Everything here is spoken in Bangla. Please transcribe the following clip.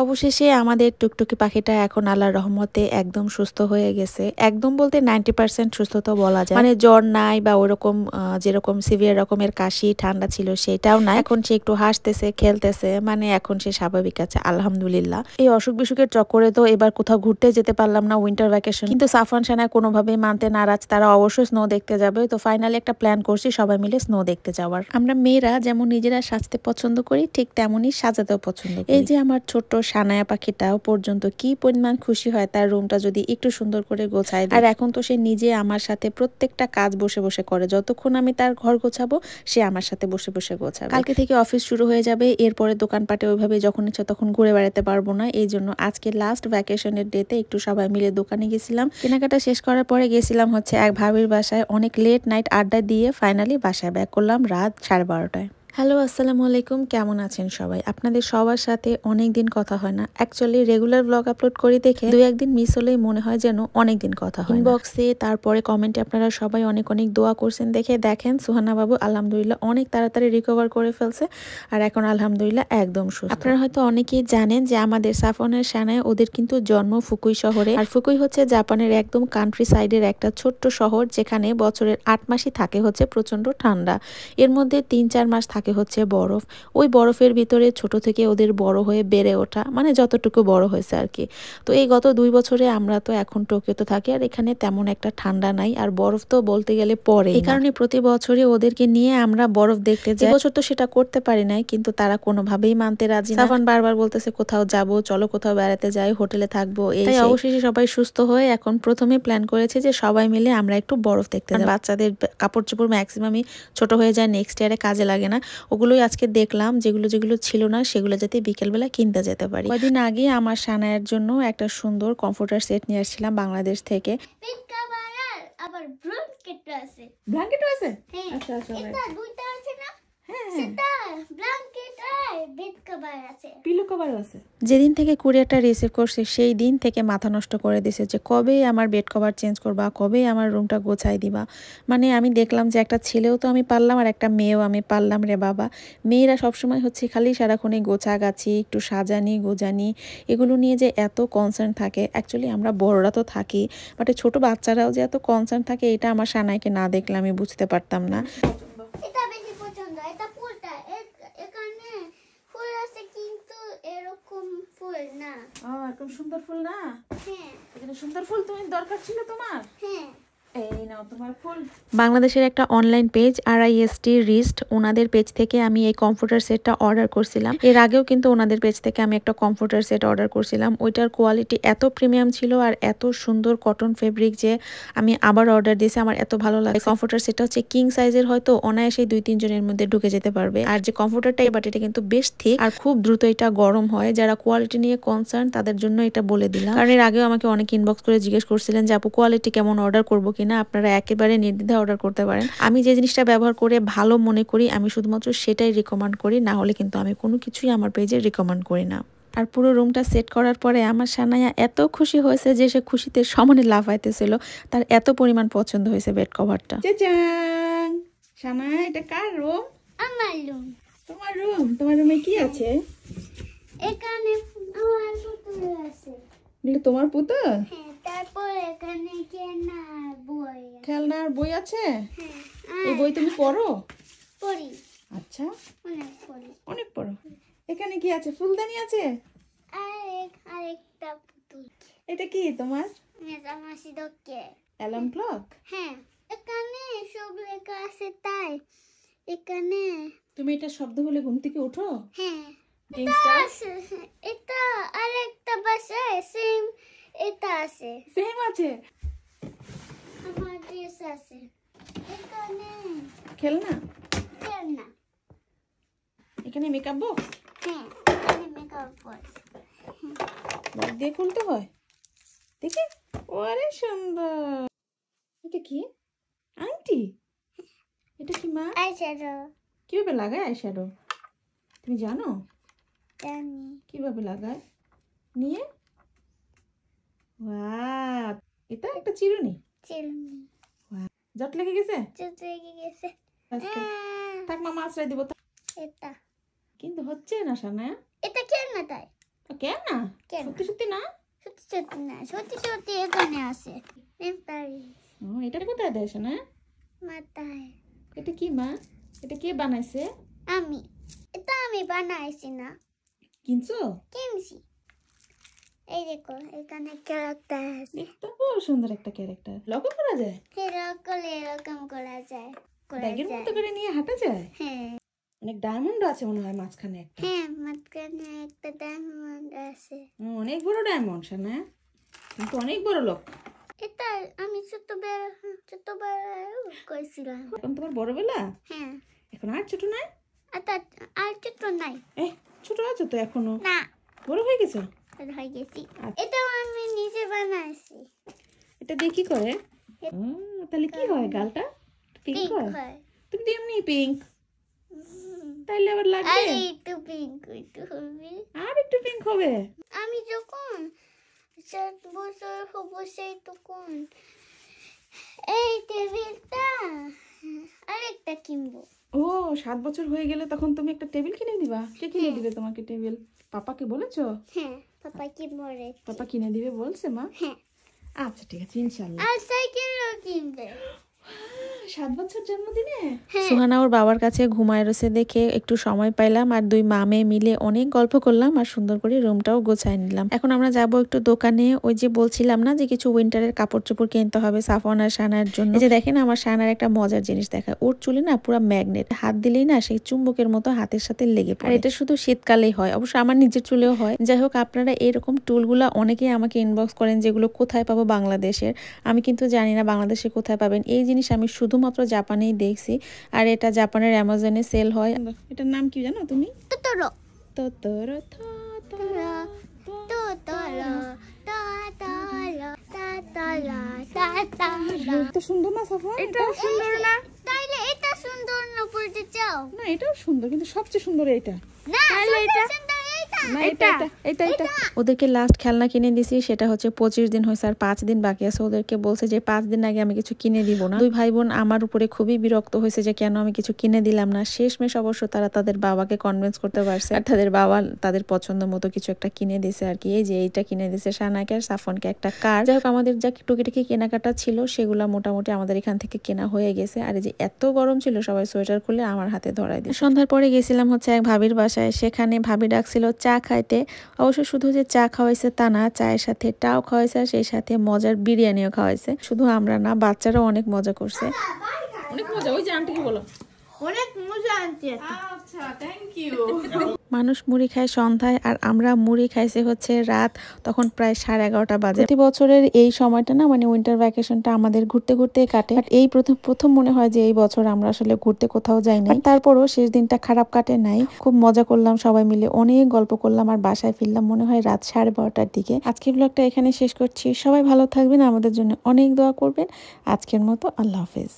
অবশেষে আমাদের টুকটুকি পাখিটা এখন আল্লাহর রহমতে একদম সুস্থ হয়ে গেছে। একদম বলতে 90% সুস্থ তো বলা যায়। মানে জ্বর নাই বা ওরকম যেরকম সিভিয়ার রকমের কাশি ঠান্ডা ছিল সেটাও নাই। এখন সে একটু হাসতেছে, খেলতেছে, মানে এখন সে স্বাভাবিক আছে আলহামদুলিল্লাহ। এই অসুখ বিসুখের চক্করে তো এবার কোথাও ঘুরতে যেতে পারলাম না উইন্টার ভ্যাকেশন, কিন্তু সাফওয়ান সানায় কোনোভাবেই মানতে নারাজ। তারা অবশ্যই স্নো দেখতে যাবে। তো ফাইনালি একটা প্ল্যান করছি সবাই মিলে স্নো দেখতে যাওয়ার। আমরা মেয়েরা যেমন নিজেরা সাজতে পছন্দ করি, ঠিক তেমনই সাজাতেও পছন্দ করি। এই যে আমার ছোট্ট সানায়া পাখিটাও পর্যন্ত কি পরিমাণ খুশি হয় তার রুমটা যদি একটু সুন্দর করে গোছায় দেয়। আর এখন তো সে নিজে আমার সাথে প্রত্যেকটা কাজ বসে বসে করে। যতক্ষণ আমি তার ঘর গোছাবো সে আমার সাথে বসে বসে গোছাবে। কালকে থেকে অফিস শুরু হয়ে যাবে, এরপরে দোকানপাটে ওইভাবে যখন ইচ্ছা তখন ঘুরে বেড়াতে পারবো না। এই জন্য আজকে লাস্ট ভ্যাকেশনের ডেতে একটু সবাই মিলে দোকানে গেছিলাম। কেনাকাটা শেষ করার পরে গেছিলাম হচ্ছে এক ভাবির বাসায়। অনেক লেট নাইট আড্ডা দিয়ে ফাইনালি বাসায় ব্যাক করলাম রাত 12:30টায়। হ্যালো, আসসালামু আলাইকুম। কেমন আছেন সবাই? আপনাদের সবার সাথে অনেক দিন কথা হয় না। অ্যাকচুয়ালি রেগুলার ব্লগ আপলোড করি দেখে দুই একদিন মিস হলেই মনে হয় যেন অনেক দিন কথা হয়। ইনবক্সে তারপরে কমেন্টে আপনারা সবাই অনেক অনেক দোয়া করছেন দেখে দেখেন সুহানা বাবু আলহামদুলিল্লাহ অনেক তাড়াতাড়ি রিকভার করে ফেলছে আর এখন আলহামদুলিল্লাহ একদম সুস্থ। আপনারা হয়তো অনেকেই জানেন যে আমাদের সাফওয়ানের সানায় ওদের কিন্তু জন্ম ফুকুই শহরে। আর ফুকুই হচ্ছে জাপানের একদম কান্ট্রি সাইডের একটা ছোট্ট শহর, যেখানে বছরের 8 মাসই থাকে হচ্ছে প্রচন্ড ঠান্ডা। এর মধ্যে 3-4 মাস থাকে হচ্ছে বরফ। ওই বরফের ভিতরে ছোট থেকে ওদের বড় হয়ে বেড়ে ওঠা, মানে যতটুকু বড় হয়েছে আর কি। তো এই গত 2 বছরে আমরা তো এখন টোকিওতে থাকি আর এখানে তেমন একটা ঠান্ডা নাই, আর বরফ তো বলতে গেলে পরে। এই কারণে প্রতি বছরই ওদেরকে নিয়ে আমরা বরফ দেখতে যাই। এবছর তো সেটা করতে পারি নাই, কিন্তু তারা কোনোভাবেই মানতে রাজি না। সাফওয়ান বারবার বলতেছে কোথাও যাব, চলো কোথাও বেড়াতে যাই, হোটেলে থাকবো। তাই অবশেষে সবাই সুস্থ হয়ে এখন প্রথমে প্ল্যান করেছে যে সবাই মিলে আমরা একটু বরফ দেখতে যাব। বাচ্চাদের কাপড় চোপড় ম্যাক্সিমামই ছোট হয়ে যায়, নেক্সট ইয়ারে কাজে লাগে না। ওগুলোই আজকে দেখলাম, যেগুলো যেগুলো ছিল না সেগুলো যাতে বিকেলবেলা কিনতে যেতে পারি। কয়েকদিন আগে আমার সানায়ের জন্য একটা সুন্দর কমফোর্টার সেট নিয়ে আসছিলাম বাংলাদেশ থেকে। আবার ব্ল্যাঙ্কেটও আছে। ব্ল্যাঙ্কেটও আছে? হ্যাঁ, আচ্ছা আচ্ছা, এটা দুইটা আছে না? হ্যাঁ সেটা ব্ল্যাঙ্কেট আর বেড কভার আছে, পিলো কভার আছে। যেদিন থেকে কুরিয়ারটা রিসিভ করছে সেই দিন থেকে মাথা নষ্ট করে দিছে যে কবে আমার বেড কভার চেঞ্জ করবা, কবে আমার রুমটা গোছাই দিবা। মানে আমি দেখলাম যে একটা ছেলেও তো আমি পারলাম আর একটা মেয়েও আমি পারলাম রে বাবা। মেয়েরা সবসময় হচ্ছে খালি সারাক্ষণে গোছাগাছি, একটু সাজানি গোজানি, এগুলো নিয়ে যে এত কনসার্ন থাকে। অ্যাকচুয়ালি আমরা বড়রা তো থাকি, বাট ছোট বাচ্চারাও যে এত কনসার্ন থাকে এটা আমার সানাইকে না দেখলে আমি বুঝতে পারতাম না। এটা বেশি পছন্দ। এটা ফুলটা এখানে ফুল আছে কিন্তু এরকম ফুল না। এরকম সুন্দর ফুল না? হ্যাঁ এখানে সুন্দর ফুল তুমি দরকার ছিল তোমার? হ্যাঁ। এই নাও তোমার ফুল। বাংলাদেশের একটা অনলাইন পেজ RIST রিস্ট, ওনাদের পেজ থেকে আমি এই কমফোর্টার সেটটা অর্ডার করছিলাম। এর আগেও কিন্তু ওনাদের পেজ থেকে আমি একটা কমফোর্টার সেট অর্ডার করছিলাম। ওইটার কোয়ালিটি এত প্রিমিয়াম ছিল আর এত সুন্দর কটন ফেব্রিক যে আমি আবার অর্ডার দিয়েছি। আমার এত ভালো লাগে। কমফোর্টার সেটটা হচ্ছে কিং সাইজের, হয়তো অনায়াসে 2-3 জনের মধ্যে ঢুকে যেতে পারবে। আর যে কমফোর্টারটা বাট এটা কিন্তু বেশ থিক আর খুব দ্রুত এটা গরম হয়। যারা কোয়ালিটি নিয়ে কনসার্ন তাদের জন্য এটা বলে দিলাম, কারণ এর আগেও আমাকে অনেক ইনবক্স করে জিজ্ঞেস করছিলেন যে আপু কোয়ালিটি কেমন, অর্ডার করবো কিনা। আপনারা একেবারে নির্দ্বিধায় অর্ডার করতে পারেন। আমি যে জিনিসটা ব্যবহার করে ভালো মনে করি আমি শুধুমাত্র সেটাই রিকমেন্ড করি, না হলে কিন্তু আমি কোনো কিছুই আমার পেজে রিকমেন্ড করি না। আর পুরো রুমটা সেট করার পরে আমার সানায়া এত খুশি হয়েছে যে সে খুশিতে সমানে লাফাইতেছিল। তার এত পরিমাণ পছন্দ হয়েছে বেড কভারটা। সানায়া, এটা কার রুম? আমার রুম। তোমার রুম? তোমার রুমে কি আছে? এখানে আমার পুতুল আছে। এগুলো তোমার পুতুল? হ্যাঁ, তারপর এখানে খেলনার বই আছে। খেলনার বই আছে? হ্যাঁ। এই বই তুমি পড়ো? পড়ি। আচ্ছা, অনেক পড়ি। অনেক পড়ো। এখানে কি আছে? ফুলদানি আছে? আরেকটা পুতুল। এটা কি তোমার? এটা আমার সিদকে। Alarm clock? হ্যাঁ, এখানে সব লেখা আছে তাই। এখানে তুমি এটা শব্দ হলে ঘুম থেকে ওঠো? হ্যাঁ। কিংস্টার? এটা আরেকটা বাসায় সেম এটা আছে। সেম আছে? আমার ড্রেস আছে। এখানে খেলনা? খেলনা। এখানে মেকআপ বক্স? হ্যাঁ, এখানে মেকআপ বক্স। লক দিয়ে খুলতে হয় দেখি। ওরে সুন্দর। এটা কি? আংটি? এটা কি মা? আইশ্যাডো। কিভাবে লাগায় আইশ্যাডো তুমি জানো? জানি। কিভাবে লাগায়? নিয়ে ওয়াও, এটা একটা চিরুনি। চিরুনি। জট লেগে গেছে? চোখ লেগে গেছে। থাক মামা আশ্রয় দিব। এটা কিন্তু হচ্ছে না সানায়া। এটা খেলনা তাই। কেন না? কেন? সত্যি সত্যি না? সত্যি সত্যি না, সত্যি সত্যি এখানে আছে পারি ও, এটা কোথায় দেয় না? মাথায়। এটা কি মা? এটা কে বানাইছে? আমি, এটা আমি বানাইছি না, কিনছো? কিনছি। এই দেখো এখানে ক্যারেক্টার আছে, দেখতে খুব সুন্দর একটা ক্যারেক্টার। লকও করা যায়? এরকম করা যায়, ব্যাগের মতো করে নিয়ে হাঁটা যায়? হ্যাঁ অনেক ডায়মন্ড আছে মনে হয় মাঝখানে একটা। হ্যাঁ, মাঝখানে একটা ডায়মন্ড আছে। অনেক বড় ডায়মন্ড না? কিন্তু অনেক বড় লোক। এটা আমি ছোটবেলায় করেছিলাম। এখন তোমার বড়বেলা? হ্যাঁ, এখন আর ছোট নাই? আর ছোট নাই। ছোট আছো তো এখনো? না, বড় হয়ে গেছো? হয়ে গেছি। আচ্ছা। এটাও আমি নিজে বানাইছি। এটা দিয়ে কি করে? তাহলে কি হয়? গালটা পিঙ্ক পিঙ্ক হয়? হয়। তুমি তো এমনি পিঙ্ক, তাইলে আবার লাগবে? আর একটু পিঙ্ক হইতে হবে। আর একটু পিঙ্ক হবে? আমি যখন 7 বছর হব সেই তখন এই টেবিলটা আরেকটা কিনবো। ও, 7 বছর হয়ে গেলে তখন তুমি একটা টেবিল কিনে দিবা? কে কিনে দিবে তোমাকে টেবিল? পাপাকে বলেছো? হ্যাঁ, পাপা কি বলে? পাপা কিনে দিবে বলছে মা? হ্যাঁ। আচ্ছা ঠিক আছে, ইনশাআল্লাহ। আর সাইকেলও কিনবে। 7 বছর জন্মদিনে? সুহানা ওর বাবার কাছে ঘুমায় রয়েছে দেখে একটু সময় পাইলাম, আর দুই মামে মিলে অনেক গল্প করলাম আর সুন্দর করে রুমটাও গোছায় নিলাম। এখন আমরা যাব একটু দোকানে, ওই যে বলছিলাম না যে কিছু উইন্টারের কাপড় চোপড় কিনতে হবে সাফওয়ান আর শানার জন্য। এই যে দেখেন আমার শানার একটা মজার জিনিস দেখায়, ওর চুলে না পুরো ম্যাগনেট, হাত দিলেই না সেই চুম্বকের মতো হাতের সাথে লেগে পড়ে। আর এটা শুধু শীতকালেই হয়, অবশ্য আমার নিজের চুলেও হয়। যাই হোক, আপনারা এরকম টুলগুলা অনেকেই আমাকে ইনবক্স করেন যেগুলো কোথায় পাবো বাংলাদেশের। আমি কিন্তু জানি না বাংলাদেশে কোথায় পাবেন এই জিনিস, আমি শুধুমাত্র জাপানেই দেখছি। আর এটা জাপানের অ্যামাজনে সেল হয়। এটার নাম কি জানো তুমি? তোতরো তোতরো তোতরো তোতরো তো সুন্দর না সাফওয়ান? এটা সুন্দর না? তাইলে এটা সুন্দর না বলতে চাও? না, এটাও সুন্দর, কিন্তু সবচেয়ে সুন্দর এইটা। না, তাইলে এটা সুন্দর এইটা। না, এটা ওদেরকে লাস্ট খেলনা কিনে দিছি, সেটা হচ্ছে 25 দিন হয়েছে আর 5 দিন বাকি আছে। ওদেরকে বলছে যে 5 দিন আগে আমি কিছু কিনে দিব না। দুই ভাই বোন আমার উপরে খুবই বিরক্ত হয়েছে যে কেন আমি কিছু কিনে দিলাম না। শেষমেশ অবশ্য তারা তাদের বাবাকে কনভিন্স করতে পারছে, আর তাদের বাবা তাদের পছন্দ মতো কিছু একটা কিনে দিছে আর কি। এই যে এইটা কিনে দিছে শানাকে আর সাফওয়ানকে একটা কার। যাই হোক, আমাদের যা টুকিটাকি কেনাকাটা ছিল সেগুলা মোটামুটি আমাদের এখান থেকে কেনা হয়ে গেছে। আর এই যে এত গরম ছিল, সবাই সোয়েটার খুলে আমার হাতে ধরাই দিয়েছে। সন্ধ্যার পরে গেছিলাম হচ্ছে এক ভাবির বাসায়, সেখানে ভাবি ডাকছিল চা খাইতে। অবশ্য শুধু যে চা খাওয়াইছে তা না, চায়ের সাথে টাও খাওয়াইছে আর সেই সাথে মজার বিরিয়ানিও খাওয়াইছে। শুধু আমরা না, বাচ্চারাও অনেক মজা করছে। অনেক মজা। ওই যে আন্টিকে বলো। অনেক মজা আনছে। আচ্ছা, থ্যাংক ইউ। মানুষ মুড়ি খায় সন্ধ্যায় আর আমরা মুড়ি খাইছে হচ্ছে রাত, তখন প্রায় 11:30 বাজে। প্রতি বছরের এই সময়টা না, মানে উইন্টার ভ্যাকেশনটা আমাদের ঘুরতে ঘুরতে কাটে। এই প্রথম মনে হয় যে এই বছর আমরা আসলে ঘুরতে কোথাও যাই নাই। তারপরও শেষ দিনটা খারাপ কাটে নাই, খুব মজা করলাম সবাই মিলে, অনেক গল্প করলাম আর বাসায় ফিরলাম মনে হয় রাত 12:30টার দিকে। আজকের ব্লগটা এখানে শেষ করছি। সবাই ভালো থাকবেন, আমাদের জন্য অনেক দোয়া করবেন। আজকের মতো আল্লাহ হাফেজ।